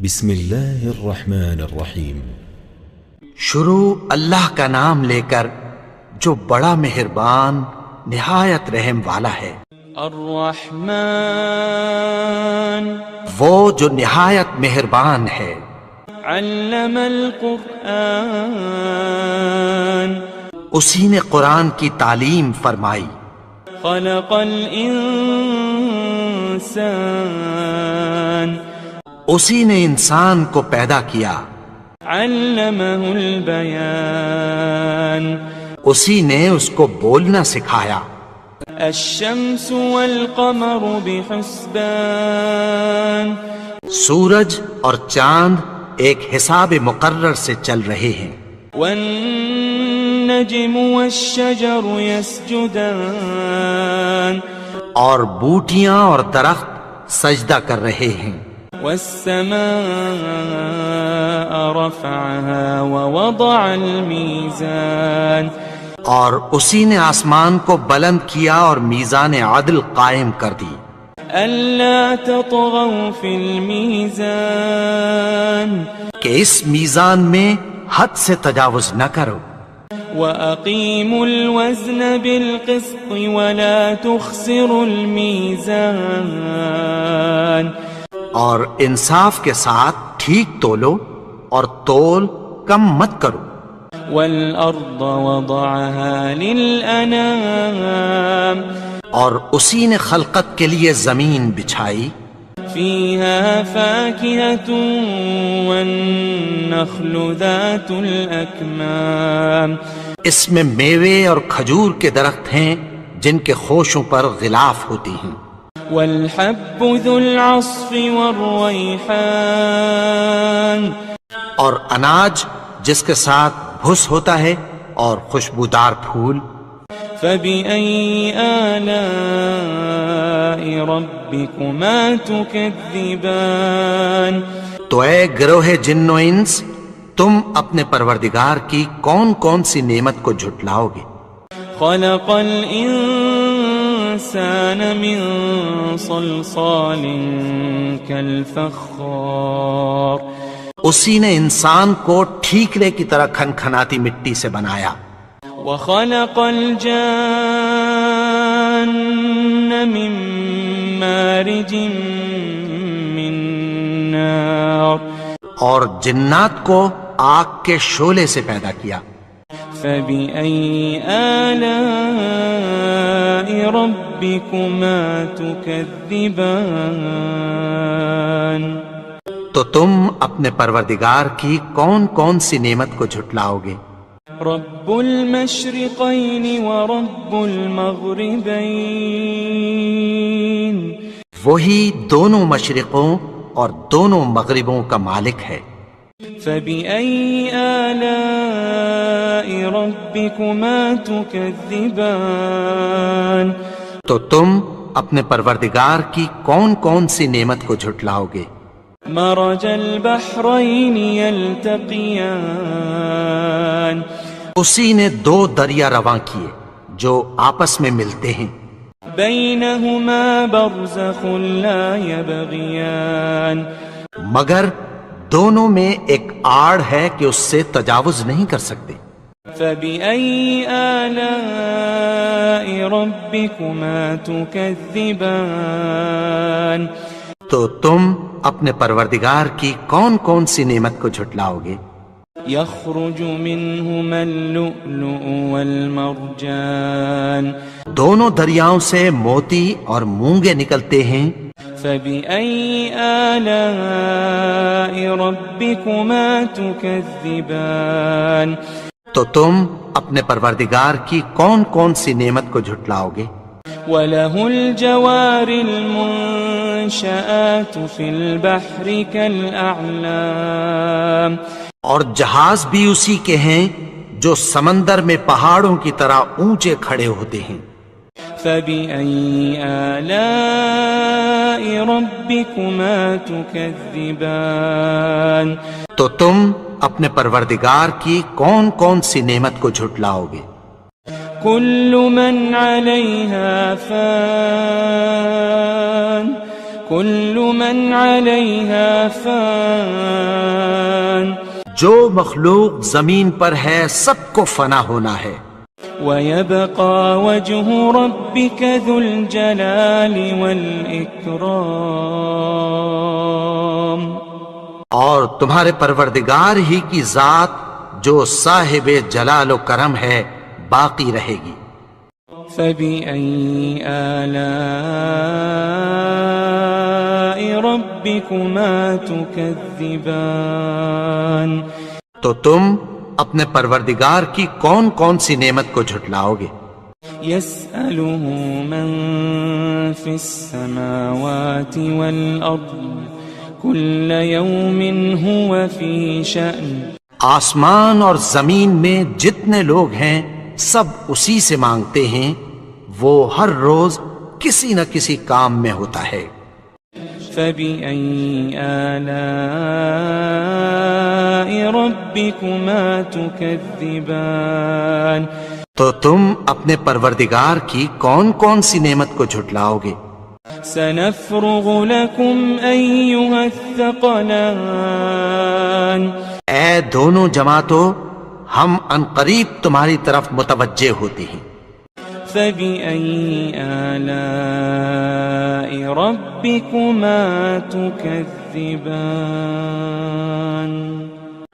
بسم اللہ الرحمن الرحیم۔ شروع اللہ کا نام لے کر جو بڑا مہربان نہایت رحم والا ہے۔ الرحمن وہ جو نہایت مہربان ہے۔ علم القرآن اسی نے قرآن کی تعلیم فرمائی۔ خلق الانسان اسی نے انسان کو پیدا کیا۔ علمہ البیان اسی نے اس کو بولنا سکھایا۔ الشمس والقمر بحسبان سورج اور چاند ایک حساب مقرر سے چل رہے ہیں۔ والنجم والشجر يسجدان اور بوٹیاں اور درخت سجدہ کر رہے ہیں۔ والسماء رفعها ووضع الميزان اور اسی نے آسمان کو بلند کیا اور میزان عدل قائم کر دی۔ ألا تطغوا في الميزان کہ اس میزان میں حد سے تجاوز نہ کرو۔ وأقيموا الوزن بالقسط ولا تخسروا الميزان اور انصاف کے ساتھ ٹھیک تولو اور تول کم مت کرو۔ والأرض وضعها للأنام اور اسی نے خلقت کے لیے زمین بچھائی۔ فيها فاكهة والنخل ذات الأكمام اس میں میوے اور کھجور کے درخت ہیں جن کے خوشوں پر غلاف ہوتی ہیں۔ والحب ذو العصف والريحان اور اناج جس کے ساتھ بھس ہوتا ہے اور خوشبودار پھول۔ فبأي آلاء ربكما تكذبان تو اے گروہ جن و انس، تم اپنے پروردگار کی کون کون سی نعمت کو جھٹلاؤ گے؟ خلق الإنسان من صلصال كالفخار اسی نے انسان کو ٹھیکرے کی طرح کھنکھناتی مٹی سے بنایا۔ وخلق الجان من مارج من نار اور جنات کو آگ کے شعلے سے پیدا کیا۔ فبأي آلاء ربكما تكذبان تو تم اپنے پروردگار کی کون کون سی نعمت کو جھٹلاؤ گے؟ رب المشرقين ورب المغربين وہی دونوں مشرقوں اور دونوں مغربوں کا مالک ہے۔ فبأي آلاء ربكما تكذبان تو تم اپنے پروردگار کی کون کون سی نعمت کو جھٹلاؤ گے؟ مرج البحرين يلتقيان اسی نے دو دریا رواں کیے جو آپس میں ملتے ہیں۔ بينهما برزخ لا يبغيان مگر دونوں میں ایک آڑ ہے کہ اس سے تجاوز نہیں کر سکتے۔ فبأي آلاء ربكما تكذبان تو تم اپنے پروردگار کی کون کون سی نعمت کو جھٹلاؤ گے؟ يخرج منهما اللؤلؤ والمرجان دونوں دریاؤں سے موتی اور مونگے نکلتے ہیں۔ فبأي آلاء ربكما تكذبان تو تم اپنے پروردگار کی کون کون سی نعمت کو جھٹلاؤ گے؟ وله الجوار المنشآت في البحر كالأعلام اور جہاز بھی اسی کے ہیں جو سمندر میں پہاڑوں کی طرح اونچے کھڑے ہوتے ہیں۔ فبأي آلاء ربكما تكذبان تو تم اپنے پروردگار کی کون کون سی نعمت کو جھٹلاؤ گے؟ كل من عليها فان كل من عليها فان جو مخلوق زمین پر ہے سب کو فنا ہونا ہے، ويبقى وجه ربك ذو الجلال والإكرام اور تمہارے پروردگار ہی کی ذات جو صاحب جلال و کرم ہے باقی رہے گی۔ فبأي آلاء ربكما تكذبان تو تم اپنے پروردگار کی کون کون سی نعمت کو جھٹلاؤ گے؟ يسأله من في السماوات والأرض كل يوم هو في شأن آسمان اور زمین میں جتنے لوگ ہیں سب اسی سے مانگتے ہیں، وہ ہر روز کسی نہ کسی کام میں ہوتا ہے۔ فبأي آلاء ربكما تكذبان تو تم اپنے پروردگار کی کون کون سی نعمت کو جھٹلاؤ گے؟ سنفرغ لكم أيها الثقلان اے دونوں جماعتوں، ہم عنقریب تمہاری طرف متوجہ ہوتے ہیں۔ فبأي آلاء ربكما تكذبان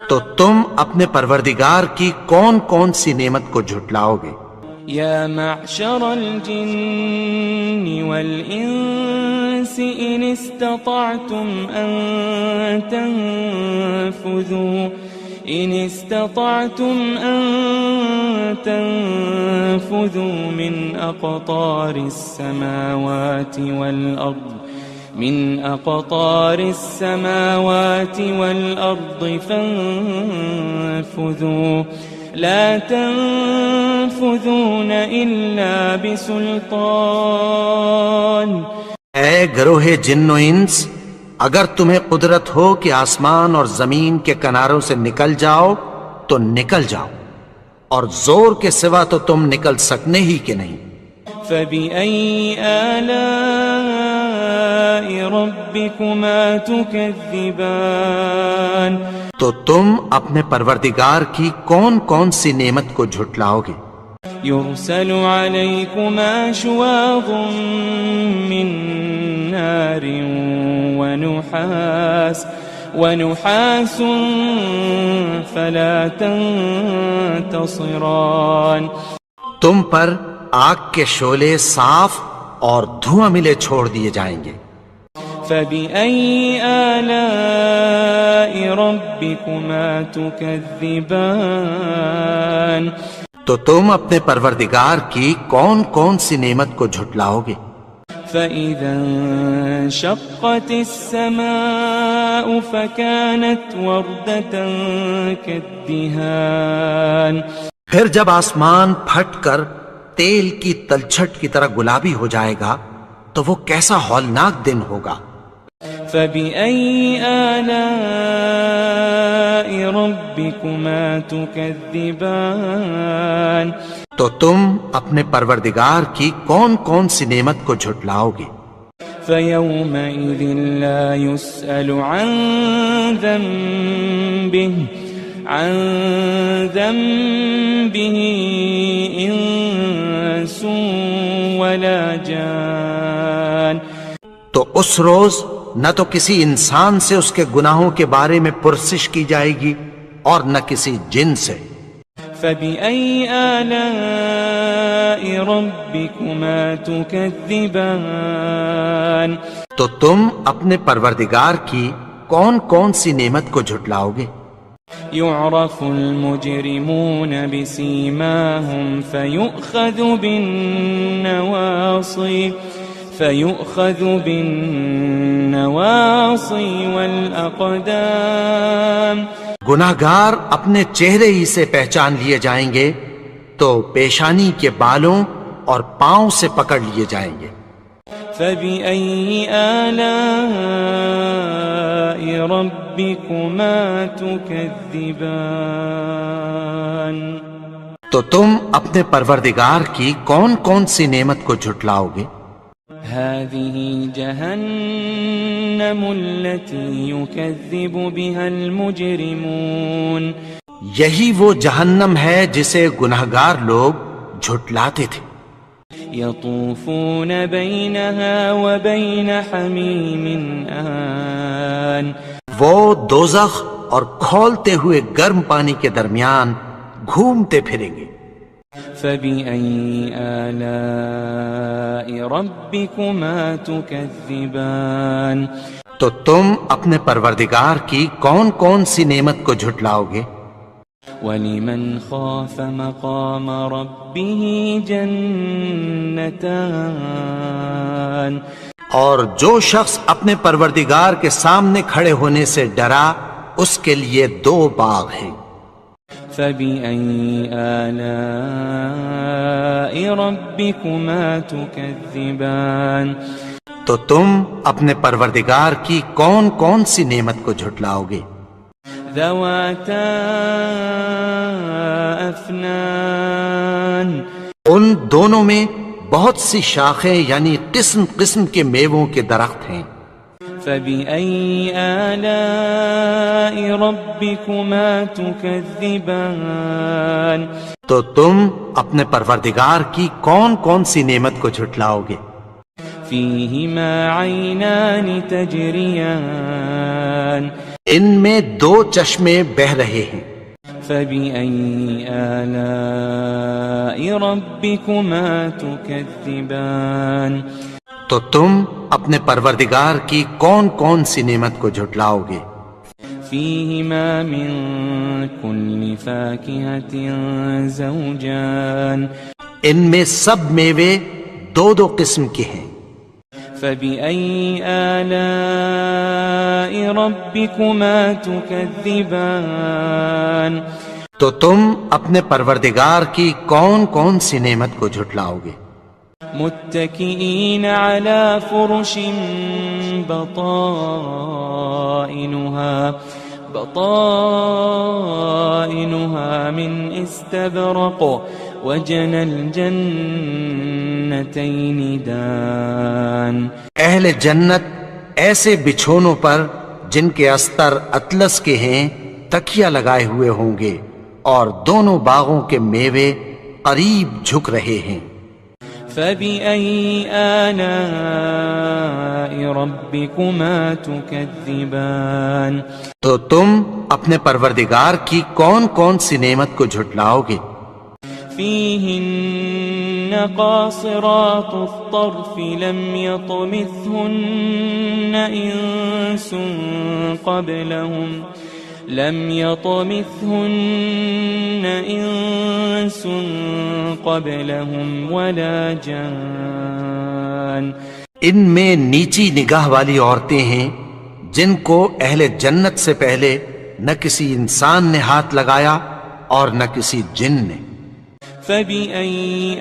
تو تم اپنے پروردگار کی کون کون سی نعمت کو جھٹلاؤ گے؟ يا معشر الجن والإنس إن استطعتم أن تنفذوا من أقطار السماوات والأرض فانفذوا لا تنفذون إلا بسلطان اے گروہ جن و انس، اگر تمہیں قدرت ہو کہ آسمان اور زمین کے کناروں سے نکل جاؤ تو نکل جاؤ، اور زور کے سوا تو تم نکل سکنے ہی کہ نہیں۔ فبأي آلاء ربكما تكذبان تو تم اپنے پروردگار کی کون کون سی نعمت کو جھٹلاؤ گے؟ يرسل عليكما شواظ من نار ونحاس فلا تنتصران تم پر آگ کے شعلے صاف اور دھواں ملے چھوڑ دیے جائیں گے۔ فبأي آلاء ربكما تكذبان تو تم اپنے پروردگار کی کون کون سی نعمت کو جھٹلاؤ گے؟ فإذا انشقت السماء فكانت وردة كالدهان پھر جب آسمان پھٹ کر تیل کی تلچھٹ کی طرح گلابی ہو جائے گا تو وہ کیسا ہولناک دن ہوگا۔ فبأي آلاء ربكما تكذبان تو تم اپنے پروردگار کی کون کون سی نعمت کو جھٹلاؤ گے؟ فيومئذ لا يسأل عن ذنبه إنس ولا جان تو اس روز نہ تو کسی انسان سے اس کے گناہوں کے بارے میں پرسش کی جائے گی اور نہ کسی جن سے۔ فبأي آلاء ربكما تكذبان تو تم اپنے پروردگار کی کون کون سی نعمت کو جھٹلاؤ گے؟ يعرف المجرمون بسيماهم فيؤخذ بالنواصي والأقدام گناہگار اپنے چہرے ہی سے پہچان لیے جائیں گے تو پیشانی کے بالوں اور پاؤں سے پکڑ لیے جائیں گے۔ فبأي آلاء ربكما تكذبان تو تم اپنے پروردگار کی کون کون سی نعمت کو جھٹلاؤ گے؟ هذه جهنم التي يكذب بها المجرمون یہی وہ جہنم ہے جسے گنہگار لوگ جھٹلاتے تھے. يطوفون بينها وبين حميم آن وہ دوزخ اور کھولتے ہوئے گرم پانی کے درمیان گھومتے پھریں گے. فبأي آلاء ربكما تكذبان تو تم اپنے پروردگار کی کون کون سی نعمت کو جھٹلاؤ گے؟ ولمن خاف مقام ربه جنتان اور جو شخص اپنے پروردگار کے سامنے کھڑے ہونے سے ڈرا اس کے لیے 2 باغ ہیں. فبأي آلاء ربكما تكذبان تو تم اپنے پروردگار کی کون کون سی نعمت کو جھٹلاؤ گے؟ ذواتا افنان ان دونوں میں بہت سی شاخیں یعنی قسم قسم کے میووں کے درخت ہیں. فبأي آلاء ربكما تكذبان تو تم اپنے پروردگار کی کون کون سی نعمت کو جھٹلاؤ گے؟ فيهما عينان تجريان ان میں 2 چشمے بہہ رہے ہیں. فبأي آلاء ربكما تكذبان تو تم اپنے پروردگار کی کون کون سی نعمت کو جھٹلاؤ گے؟ فيهما من كل فاكهة زوجان ان میں سب میوے 2 قسم کے ہیں. فبأي آلاء ربكما تكذبان تو تم اپنے پروردگار کی کون کون سی نعمت کو جھٹلاؤ گے؟ متكئين على فرش بطائنها من استبرق وجنى الجنتين دان اہل جنت ایسے بچھونوں پر جن کے استر اطلس کے ہیں تکیہ لگائے ہوئے ہوں گے اور دونوں باغوں کے میوے قریب جھک رہے ہیں. فبأي آلاء ربكما تكذبان تو تم اپنے پروردگار کی کون کون سی نعمت کو جھٹلاؤ گے؟ فيهن قاصرات الطرف لم يطمثهن إنس قبلهم ولا جان ان میں نیچی نگاہ والی عورتیں ہیں جن کو اہل جنت سے پہلے نہ کسی انسان نے ہاتھ لگایا اور نہ کسی جن نے. فبأي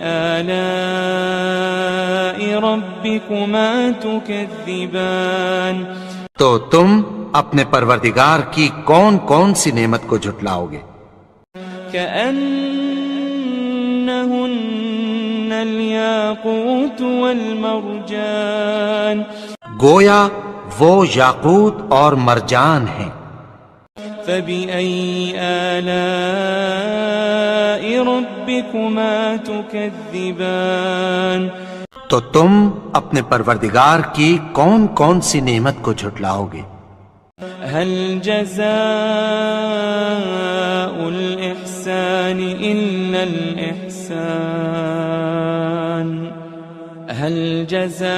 آلاء ربكما تكذبان تو تم اپنے پروردگار کی کون کون سی نعمت کو جھٹلاؤ گے؟ كأنهن الياقوت والمرجان گویا وہ یاقوت اور مرجان ہیں. فبأي آلاء ربكما تكذبان تو تم اپنے پروردگار کی کون کون سی نعمت کو جھٹلاؤ گے؟ هل جزاء الإحسان إلا الإحسان هل جزاء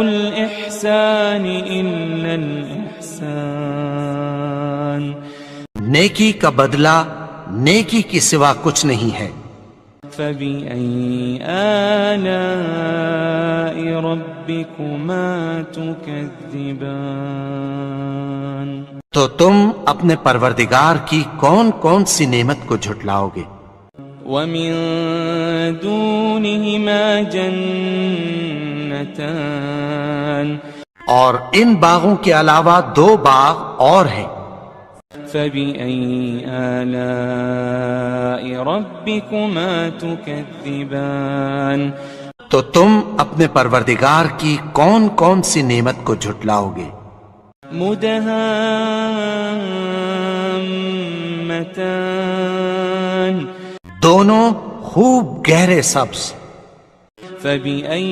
الإحسان إلا الإحسان نیکی کا بدلہ نیکی کی سوا کچھ نہیں ہے. فبأي آلاء ربكما تكذبان تو تم اپنے پروردگار کی کون کون سی نعمت کو جھٹلاؤ گے؟ ومن دونهما جنتان اور ان باغوں کے علاوہ 2 باغ اور ہیں. فبأي آلاء ربكما تكذبان تو تو تم اپنے پروردگار کی کون کون سی نعمت کو جھٹلاؤ گے؟ مدہامتان دونوں خوب گہرے سبز. فبأي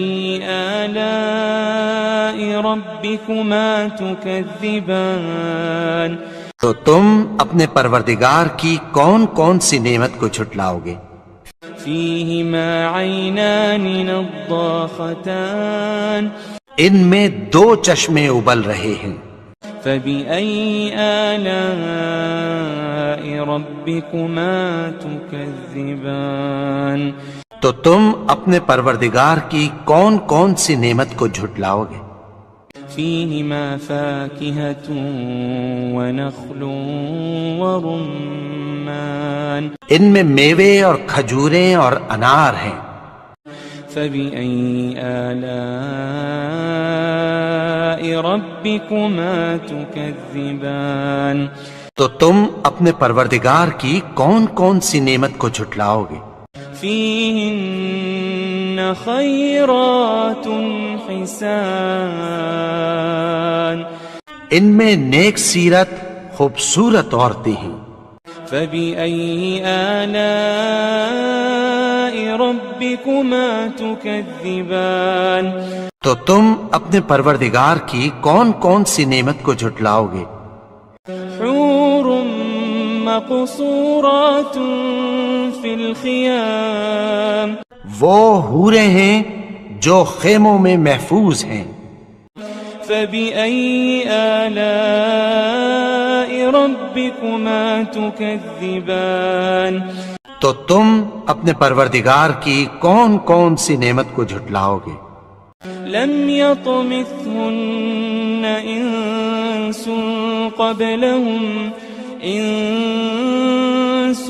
آلاء ربكما تكذبان تو تم اپنے پروردگار کی کون کون سی نعمت کو جھٹلاؤ گے؟ فيهما عينان نضاختان ان میں دو چشمے ابل رہے ہیں. فبأي آلاء ربكما تكذبان تو تم اپنے پروردگار کی کون کون سی نعمت کو جھٹلاؤ گے؟ فيهما فاكهة ونخل ورمان ان میں میوے اور کھجوریں اور انار ہیں. فبأي آلاء ربكما تكذبان تو تم اپنے پروردگار کی کون کون سی نعمت کو جھٹلاؤ گے؟ فيهن خيرات حسان ان میں نیک سیرت خوبصورت عورتیں ہیں. فبأي آلاء ربكما تكذبان تو تم اپنے پروردگار کی کون کون سی نعمت کو جھٹلاؤ گے؟ حور مقصورات في الخيام وہ حوریں ہیں جو خیموں میں محفوظ ہیں. فبأي آلاء ربكما تكذبان تو تم اپنے پروردگار کی کون کون سی نعمت کو جھٹلاؤ گے؟ لم يطمثهن إنس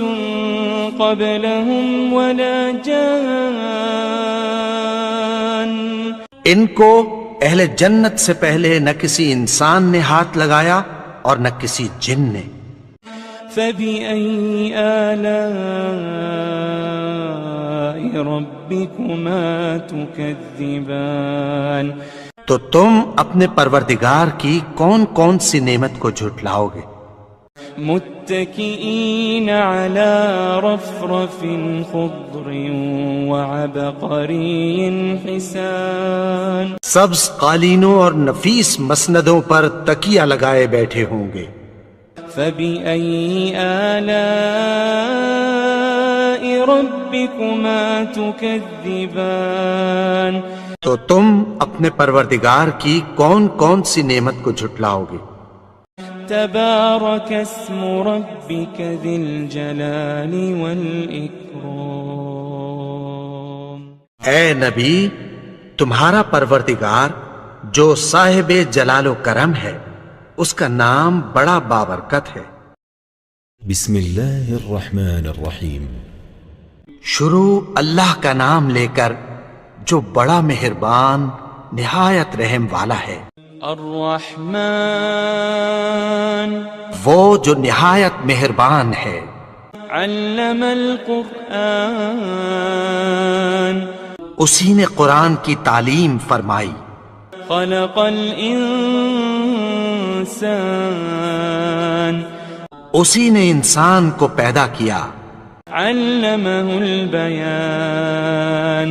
قبلهم ولا جان ان کو اہل جنت سے پہلے نہ کسی انسان نے ہاتھ لگایا اور نہ کسی جن نے. فبأي آلاء ربكما تكذبان تو تم اپنے پروردگار کی کون کون سی نعمت کو جھٹلاؤ گے؟ متكئين على رفرف خضر وعبقري حسان سبز قالینوں اور نفیس مسندوں پر تکیہ لگائے بیٹھے ہوں گے. فبأي آلاء ربكما تكذبان تو تم اپنے پروردگار کی کون کون سی نعمت کو جھٹلاؤ گے؟ تبارك اسم ربك ذي الجلال والإكرام اے نبی، تمہارا پروردگار جو صاحب جلال و کرم ہے اس کا نام بڑا بابرکت ہے. بسم اللہ الرحمن الرحیم. شروع اللہ کا نام لے کر جو بڑا مہربان نہایت رحم والا ہے. الرحمن وہ جو نہایت مہربان ہے. علم القرآن اسی نے قرآن کی تعلیم فرمائی. خلق الانسان اسی نے انسان کو پیدا کیا. علمہ البیان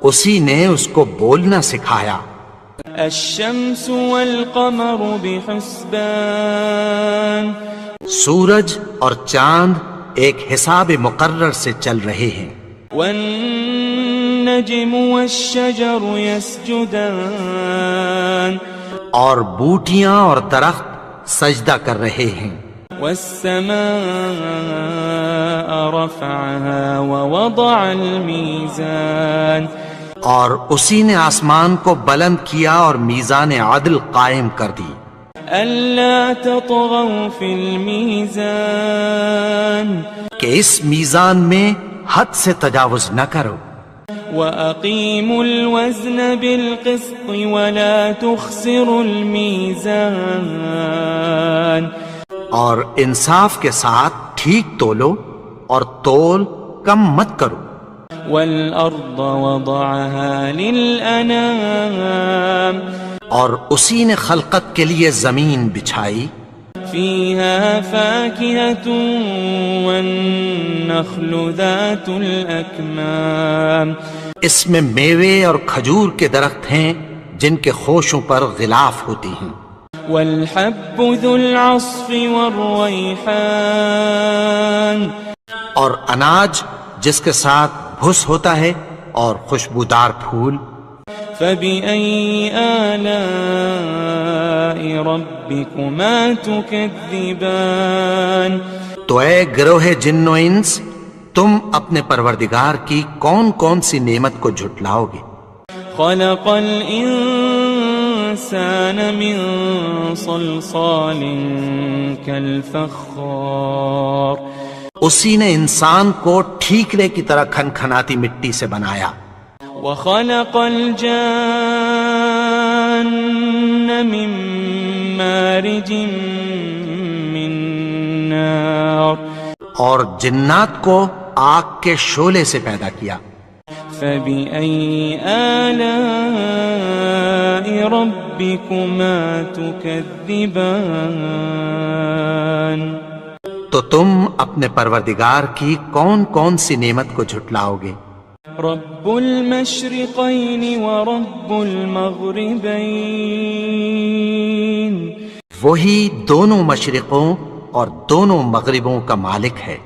اسی نے اس کو بولنا سکھایا. الشمس والقمر بحسبان سورج اور چاند ایک حساب مقرر سے چل رہے ہیں. والنجم والشجر يسجدان اور بوٹیاں اور درخت سجدہ کر رہے ہیں. والسماء رفعها ووضع الميزان اور اسی نے آسمان کو بلند کیا اور میزان عدل قائم کر دی. ألا تطغوا في الميزان کہ اس میزان میں حد سے تجاوز نہ کرو. وأقيموا الوزن بالقسط ولا تخسروا الميزان اور انصاف کے ساتھ ٹھیک تولو اور تول کم مت کرو. والأرض وضعها للأنام اور اسی نے خلقت کے لیے زمین بچھائی، فيها فاكهة والنخل ذات الأكمام اس میں میوے اور کھجور کے درخت ہیں جن کے خوشوں پر غلاف ہوتی ہیں، والحب ذو العصف والريحان اور اناج جس کے ساتھ بھس ہوتا ہے اور خوشبودار پھول۔ فبأي آلاء ربكما تكذبان تو اے گروہ جن و انس، تم اپنے پروردگار کی کون کون سی نعمت کو جھٹلاؤ گے؟ خلق الإنسان من صلصال كالفخار اسی نے انسان کو ٹھیکرے کی طرح کھنکھناتی مٹی سے بنایا، وخلق الجان من مارج من نار اور جنات کو آگ کے شعلے سے پیدا کیا۔ فبأي آلاء ربكما تكذبان تو تم اپنے پروردگار کی کون کون سی نعمت کو جھٹلاؤ گے؟ رب المشرقين ورب المغربين وہی دونوں مشرقوں اور دونوں مغربوں کا مالک ہے۔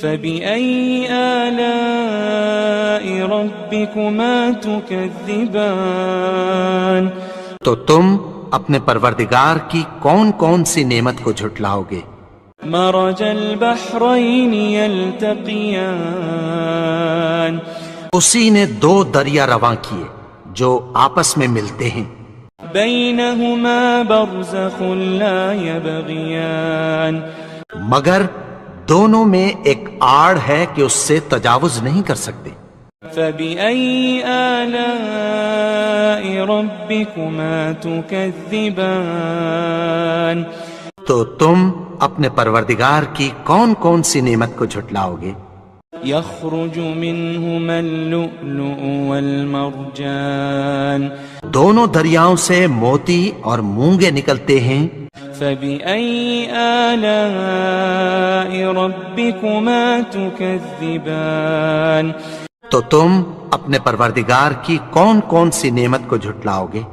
فبأي آلاء ربكما تكذبان تو تم اپنے پروردگار کی کون کون سی نعمت کو جھٹلاؤ گے؟ مرج البحرين يلتقيان اسی نے دو دریا رواں کیے جو آپس میں ملتے ہیں، بينهما برزخ لا يبغيان مگر دونوں میں ایک آڑ ہے کہ اس سے تجاوز نہیں کر سکتے۔ فبأي آلاء ربكما تكذبان تو تم اپنے پروردگار کی کون کون سی نعمت کو جھٹلاؤ گے؟ يخرج منهما اللؤلؤ والمرجان دونوں دریاؤں سے موتی اور مونگے نکلتے ہیں۔ فبأي آلاء ربكما تكذبان تو تم اپنے پروردگار کی کون کون سی نعمت کو جھٹلاؤ گے؟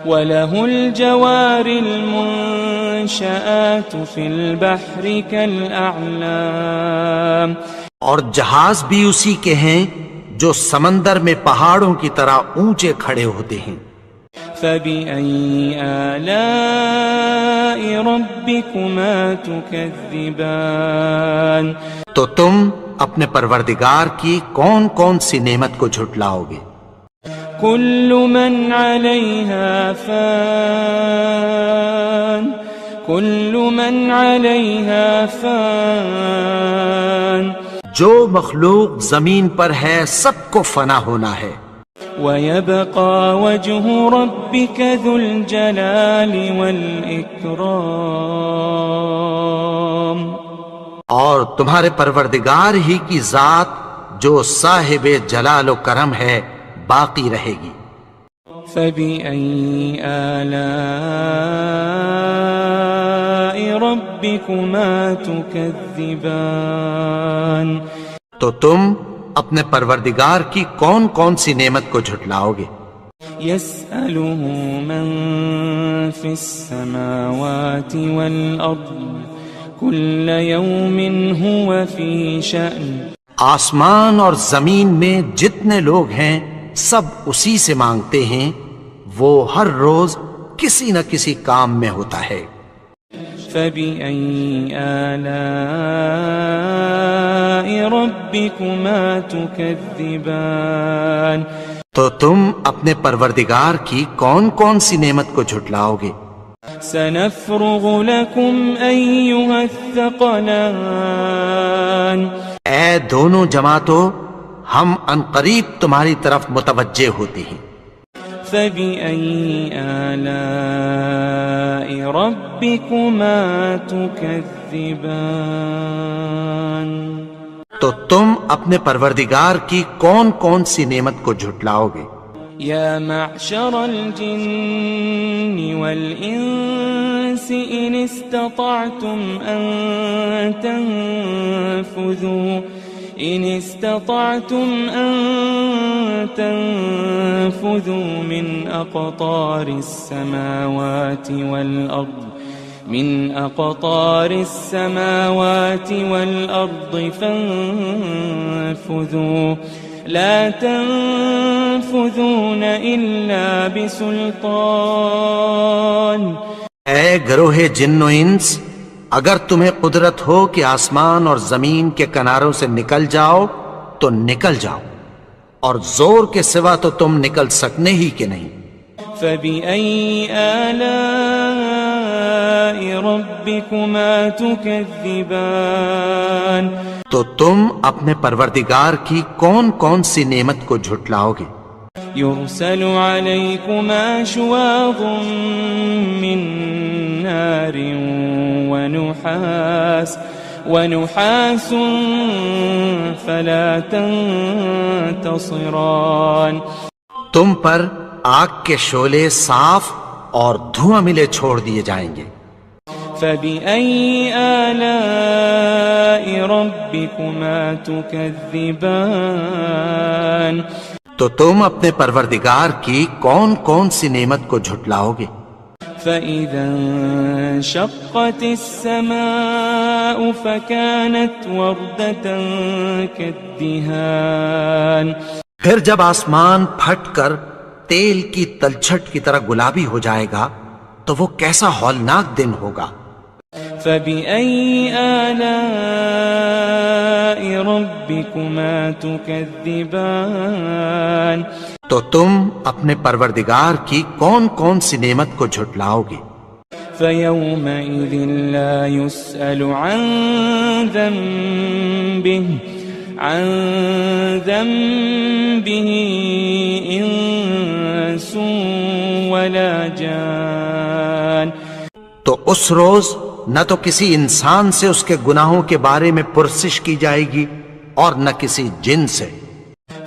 وله الجوار المنشآت في البحر كالأعلام اور جہاز بھی اسی کے ہیں جو سمندر میں پہاڑوں کی طرح اونچے کھڑے ہوتے ہیں۔ فبأي آلاء ربكما تكذبان تو تم اپنے پروردگار کی کون کون سی نعمت کو جھٹلاؤ گے؟ كل من عليها فان كل من عليها فان جو مخلوق زمین پر ہے سب کو فنا ہونا ہے، ويبقى وجه ربك ذو الجلال والإكرام اور تمہارے پروردگار ہی کی ذات جو صاحب جلال و کرم ہے باقی رہے گی۔ فبأي آلاء ربكما تكذبان تو تم اپنے پروردگار کی کون کون سی نعمت کو جھٹلاؤ گے؟ يسأله من في السماوات والأرض كل يوم هو في شأن آسمان اور زمین میں جتنے لوگ ہیں سب اسی سے مانگتے ہیں، وہ ہر روز کسی نہ کسی کام میں ہوتا ہے۔ فبأي آلاء ربكما تكذبان تو تم اپنے پروردگار کی کون کون سی نعمت کو جھٹلاؤ گے؟ سنفرغ لكم أيها الثقلان اے دونوں جماعتوں، ہم عنقریب تمہاری طرف متوجہ ہوتے ہیں۔ فبأي آلاء ربكما تكذبان تو تم اپنے پروردگار کی کون کون سی نعمت کو جھٹلاؤ گے؟ يا معشر الجن والإنس إن استطعتم أن تنفذوا من أقطار السماوات والأرض فانفذوا لا تنفذون إلا بسلطان۔ اے گروہ جن و انس، اگر تمہیں قدرت ہو کہ آسمان اور زمین کے کناروں سے نکل جاؤ تو نکل جاؤ، اور زور کے سوا تو تم نکل سکنے ہی کہ نہیں۔ فبأي آلاء ربكما تكذبان، تو تم اپنے پروردگار کی کون کون سی نعمت کو جھٹلاؤ گے؟ يرسل عليكما شواظ من نار ونحاس فلا تنتصران، تم پر آگ کے شعلے صاف اور دھواں ملے چھوڑ دیے جائیں گے۔ فبأي آلاء ربكما تكذبان، تو تم اپنے پروردگار کی کون کون سی نعمت کو جھٹلاؤ گے؟ فإذا انشقت السماء فكانت وردة كالدهان، پھر جب آسمان پھٹ کر تیل کی تلچھٹ کی طرح گلابی ہو جائے گا تو وہ کیسا ہولناک دن ہوگا۔ فبأي آلاء ربكما تكذبان، تو تم اپنے پروردگار کی کون کون سی نعمت کو جھٹلاؤ گے؟ فيومئذ لا يسأل عن ذنبه إنس ولا جان، تو اس روز نہ تو کسی انسان سے اس کے گناہوں کے بارے میں پرسش کی جائے گی اور نہ کسی جن سے۔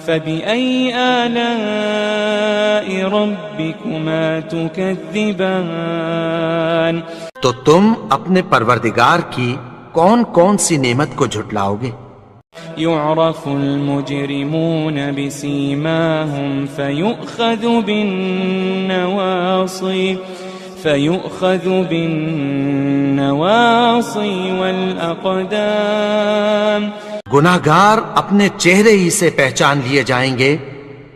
فبأي آلاء ربكما تكذبان، تو تم اپنے پروردگار کی کون کون سی نعمت کو جھٹلاؤ گے؟ يعرف المجرمون بسيماهم فيؤخذ بالنواصي والأقدام، گناہگار اپنے چہرے ہی سے پہچان لیے جائیں گے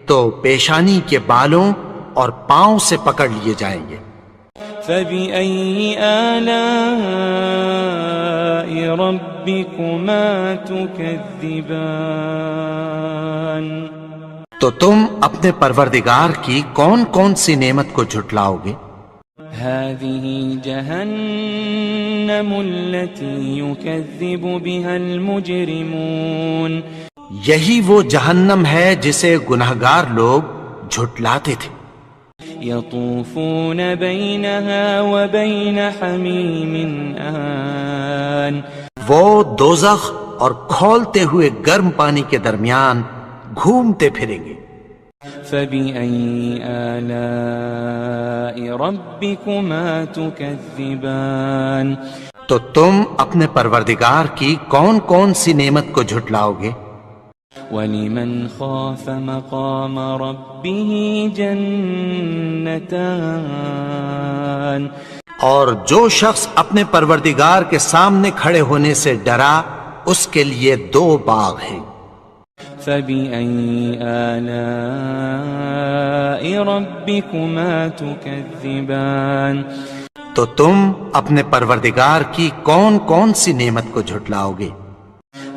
تو پیشانی کے بالوں اور پاؤں سے پکڑ لیے جائیں گے۔ فبأي آلاء ربكما تكذبان، تو تم اپنے پروردگار کی کون کون سی نعمت کو جھٹلاؤ گے؟ هذه جهنم التي يكذب بها المجرمون، یہی وہ جہنم ہے جسے گناہگار لوگ جھٹلاتے تھے۔ يطوفون بينها وبين حميم آن، وہ دوزخ اور کھولتے ہوئے گرم پانی کے درمیان گھومتے پھریں گے۔ فبأي آلاء ربكما تكذبان، تو تم اپنے پروردگار کی کون کون سی نعمت کو جھٹلاؤ گے؟ ولمن خاف مقام ربه جنتان، اور جو شخص اپنے پروردگار کے سامنے کھڑے ہونے سے ڈرا اس کے لیے دو باغ ہیں۔ فبأي آلاء ربكما تكذبان، تو تم اپنے پروردگار کی کون کون سی نعمت کو جھٹلاؤ گے؟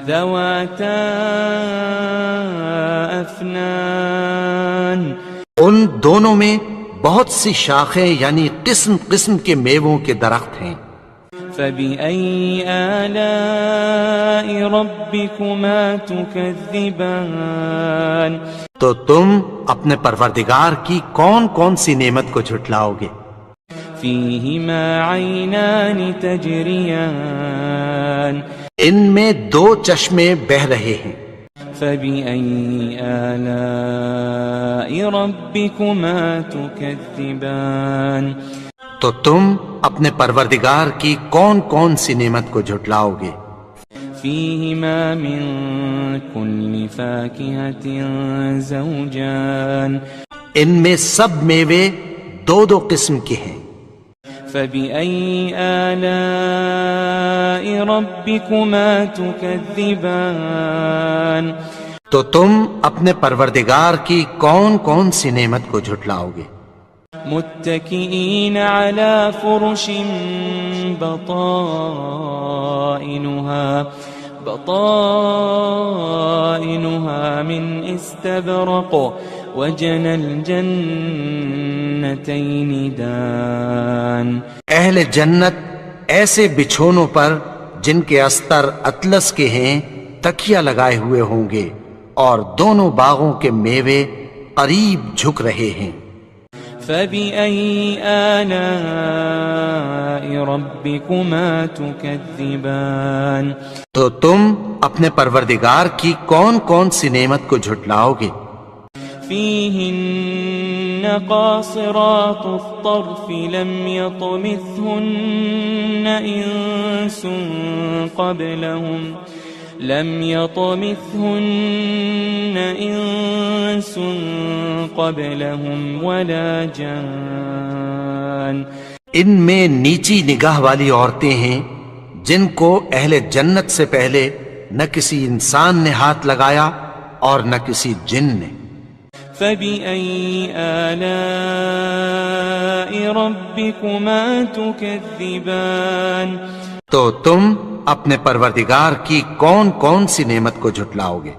ذواتا افنان، ان دونوں میں بہت سی شاخیں یعنی قسم قسم کے میووں کے درخت ہیں۔ فبأي آلاء ربكما تكذبان، تو تم اپنے پروردگار کی کون کون سی نعمت کو جھٹلاؤ گے؟ فيهما عينان تجريان، ان میں 2 چشمے بہ رہے ہیں، فبأي آلاء ربكما تكذبان تو تم اپنے پروردگار کی کون کون سی نعمت کو جھٹلاؤ گے؟ فيهما من كل فاكهة زوجان ان میں سب میوے 2 قسم کے ہیں، فبأي آلاء ربكما تكذبان تو تم اپنے پروردگار کی کون کون سی نعمت کو جھٹلاؤ گے؟ متكئين على فرش بطائنها من استبرق وجنى الجنتين دان اہل جنت ایسے بچھونوں پر جن کے استر اطلس کے ہیں تکیہ لگائے ہوئے ہوں گے، اور دونوں باغوں کے میوے قریب جھک رہے ہیں۔ فبأي آلاء ربكما تكذبان تو تم اپنے پروردگار کی کون کون سی نعمت کو جھٹلاؤ گے؟ فيهن قاصرات الطرف لم يطمثهن إنس قبلهم ولا جان ان میں نیچی نگاہ والی عورتیں ہیں جن کو اہل جنت سے پہلے نہ کسی انسان نے ہاتھ لگایا اور نہ کسی جن نے۔ فبأي آلاء ربكما تكذبان تو تم اپنے پروردگار کی کون کون سی نعمت کو جھٹلاؤ گے؟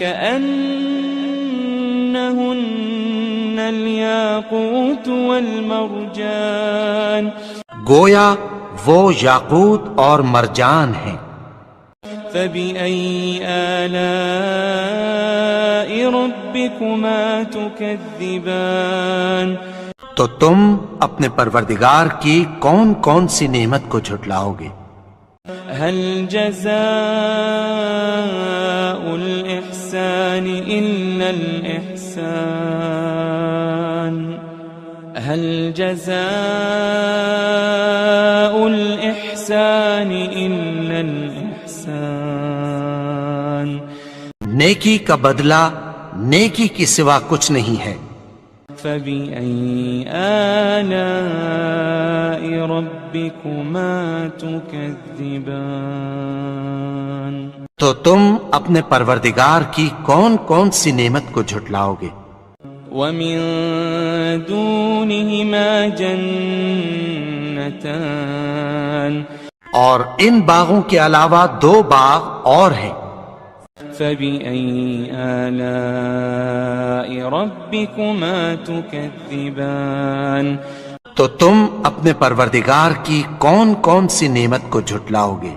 كأنهن الياقوت والمرجان گویا وہ یاقوت اور مرجان ہیں۔ فبأي آلاء ربكما تكذبان تو تم اپنے پروردگار کی کون کون سی نعمت کو جھٹلاؤ گے؟ هل جزاء الإحسان إلا الإحسان هل جزاء الإحسان إلا الإحسان نیکی کا بدلہ نیکی کی سوا کچھ نہیں ہے۔ فبأي آلاء ربكما تكذبان تو تم اپنے پروردگار کی کون کون سی نعمت کو جھٹلاؤ گے؟ ومن دونهما جنتان اور ان باغوں کے علاوہ 2 باغ اور ہیں۔ فبأي آلاء ربكما تكذبان تو تم اپنے پروردگار کی کون کون سی نعمت کو جھٹلاؤ گے؟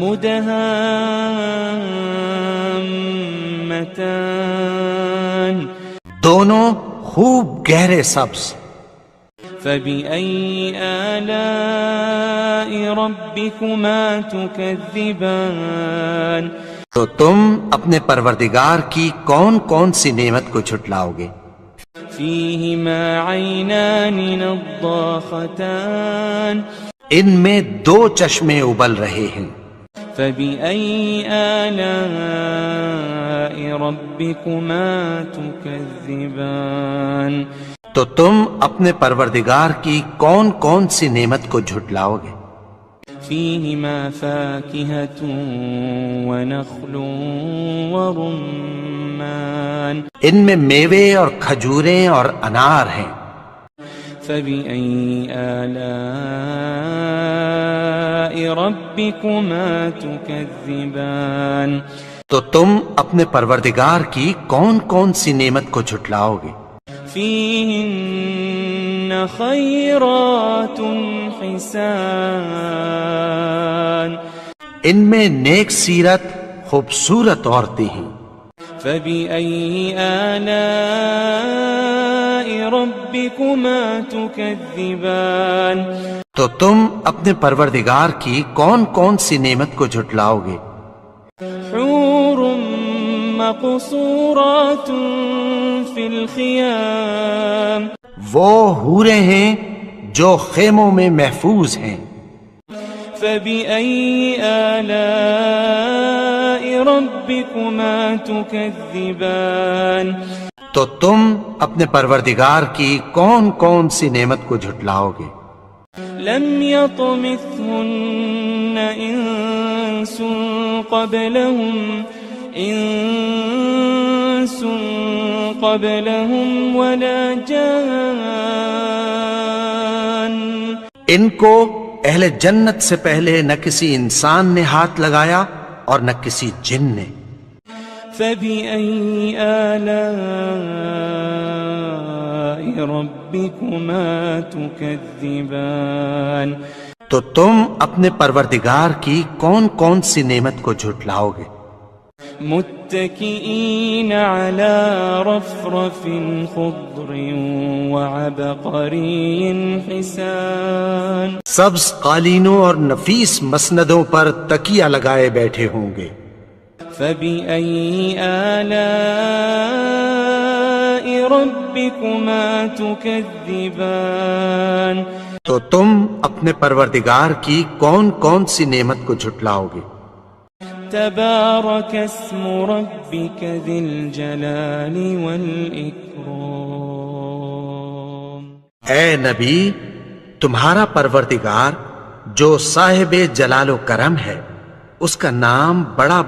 مدهامتان دونوں خوب گہرے سبز۔ فبأي آلاء ربكما تكذبان تو تم اپنے پروردگار کی کون کون سی نعمت کو جھٹلاؤ گے؟ فيهما عينان نضاختان ان میں 2 چشمے ابل رہے ہیں۔ فبأي آلاء ربكما تكذبان تو تم اپنے پروردگار کی کون کون سی نعمت کو جھٹلاؤ گے؟ فيهما فاكهة ونخل ورمان ان میں میوے اور کھجوریں اور انار ہیں۔ فبأي آلاء ربكما تكذبان تو تم اپنے پروردگار کی کون کون سی نعمت کو جھٹلاؤ گے؟ فيهن خيرات حسان ان میں نیک سیرت خوبصورت عورتیں ہیں۔ فبأي آلاء ربكما تكذبان تو تم اپنے پروردگار کی کون کون سی نعمت کو جھٹلاؤ گے؟ حور مقصورات فی الخیام وہ حوریں ہیں جو خیموں میں محفوظ ہیں۔ فبأي آلاء ربكما تكذبان تو تم اپنے پروردگار کی کون کون سی نعمت کو جھٹلاؤ گے؟ لم يطمثهن إنس قبلهم ولا جان ان کو اہل جنت سے پہلے نہ کسی انسان نے ہاتھ لگایا اور نہ کسی جن نے۔ فبأي آلاء ربكما تكذبان تو تم اپنے پروردگار کی کون کون سی نعمت کو جھٹلاؤ گے؟ متكئين على رفرف خضر وعبقري حسان سبز قالینوں اور نفیس مسندوں پر تکیہ لگائے بیٹھے ہوں گے۔ فبأي آلاء ربكما تكذبان تو تم اپنے پروردگار کی کون کون سی نعمت کو جھٹلاؤ گے؟ تبارك اسم ربك ذي الجلال والإكرام اے نبی، تمہارا پروردگار جو صاحب جلال و کرم ہے، اس کا نام بڑا